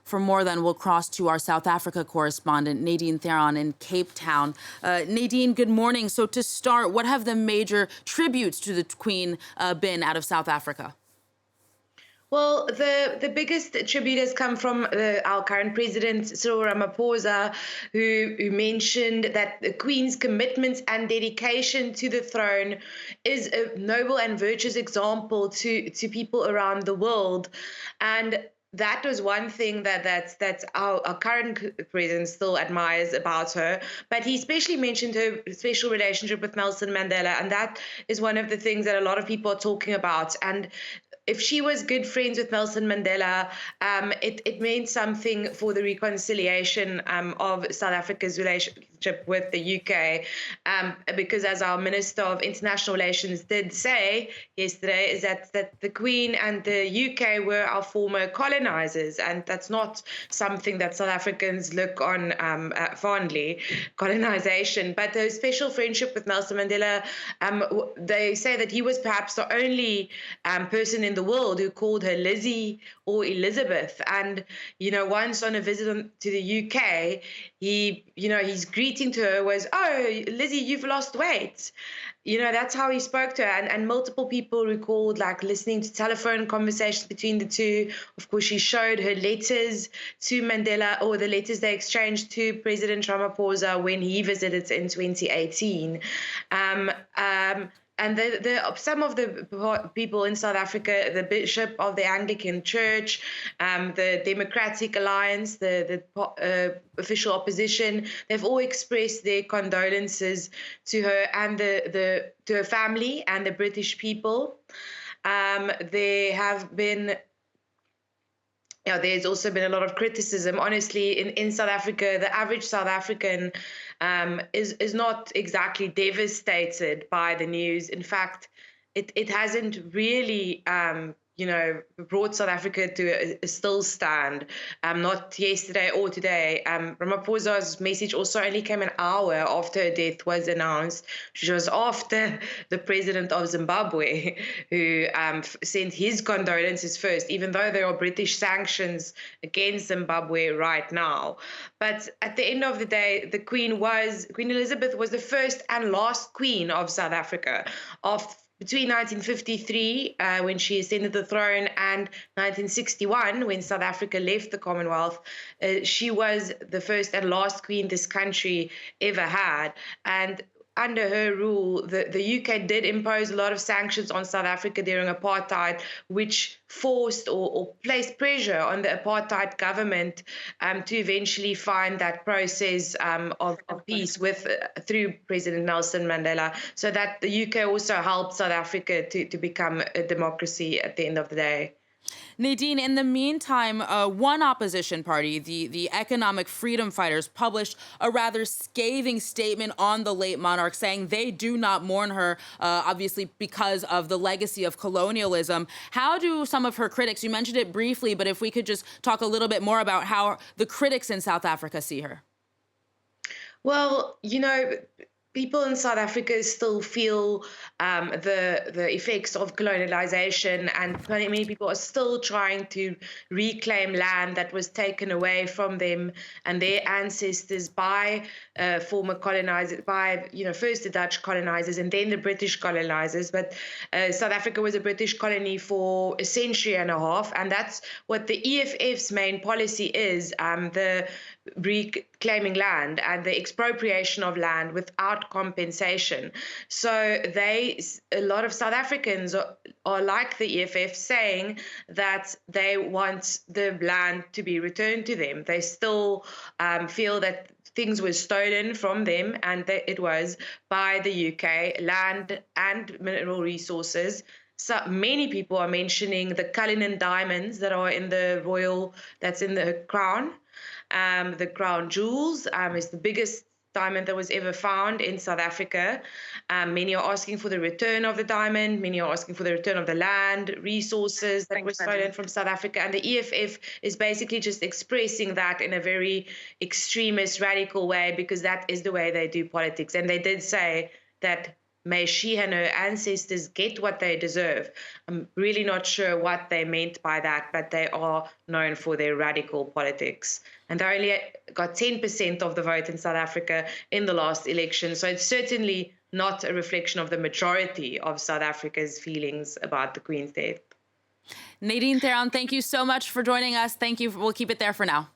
For more, then, we'll cross to our South Africa correspondent, Nadine Theron in Cape Town. Nadine, good morning. So to start, what have the major tributes to the Queen been out of South Africa? Well, the biggest tribute has come from our current president, Cyril Ramaphosa, who mentioned that the Queen's commitment and dedication to the throne is a noble and virtuous example to people around the world. And that was one thing that's our current president still admires about her. But he especially mentioned her special relationship with Nelson Mandela, and that is one of the things that a lot of people are talking about. And if she was good friends with Nelson Mandela, it meant something for the reconciliation of South Africa's relationship with the UK, because as our Minister of International Relations did say yesterday, is that the Queen and the UK were our former colonizers, and that's not something that South Africans look on fondly, colonization. But the special friendship with Nelson Mandela, they say that he was perhaps the only person in the world who called her Lizzie or Elizabeth. And, once on a visit to the UK, his greeting to her was, "Oh, Lizzie, you've lost weight." That's how he spoke to her. And multiple people recalled listening to telephone conversations between the two. Of course, she showed her letters to Mandela, or the letters they exchanged to President Ramaphosa when he visited in 2018. And some of the people in South Africa, the Bishop of the Anglican Church, the Democratic Alliance, the official opposition, they've all expressed their condolences to her and to her family and the British people. There have been there's also been a lot of criticism. Honestly, in South Africa, the average South African is not exactly devastated by the news. In fact, it hasn't really brought South Africa to a still stand, not yesterday or today. Ramaphosa's message also only came an hour after her death was announced, which was after the president of Zimbabwe, who sent his condolences first, even though there are British sanctions against Zimbabwe right now. But at the end of the day, Queen Elizabeth was the first and last queen of South Africa. Between 1953, when she ascended the throne, and 1961, when South Africa left the Commonwealth, she was the first and last queen this country ever had. And under her rule, the UK did impose a lot of sanctions on South Africa during apartheid, which forced or placed pressure on the apartheid government to eventually find that process of peace through President Nelson Mandela, so that the UK also helped South Africa to become a democracy at the end of the day. Nadine, in the meantime, one opposition party, the Economic Freedom Fighters, published a rather scathing statement on the late monarch, saying they do not mourn her, obviously because of the legacy of colonialism. How do some of her critics, you mentioned it briefly, but if we could just talk a little bit more about how the critics in South Africa see her? Well, people in South Africa still feel the effects of colonialization, and many people are still trying to reclaim land that was taken away from them and their ancestors by former colonizers, by first the Dutch colonizers and then the British colonizers. But South Africa was a British colony for a century and a half, and that's what the EFF's main policy is: the reclaiming land and the expropriation of land without compensation. So a lot of South Africans are like the EFF, saying that they want the land to be returned to them. They still feel that things were stolen from them, and that it was by the UK, land and mineral resources. So many people are mentioning the Cullinan diamonds that are that's in the crown. The crown jewels is the biggest diamond that was ever found in South Africa. Many are asking for the return of the diamond. Many are asking for the return of the land, resources that were stolen from South Africa. And the EFF is basically just expressing that in a very extremist, radical way, because that is the way they do politics. And they did say that may she and her ancestors get what they deserve. I'm really not sure what they meant by that, but they are known for their radical politics. And they only got 10% of the vote in South Africa in the last election. So it's certainly not a reflection of the majority of South Africa's feelings about the Queen's death. Nadine Theron, thank you so much for joining us. Thank you. We'll keep it there for now.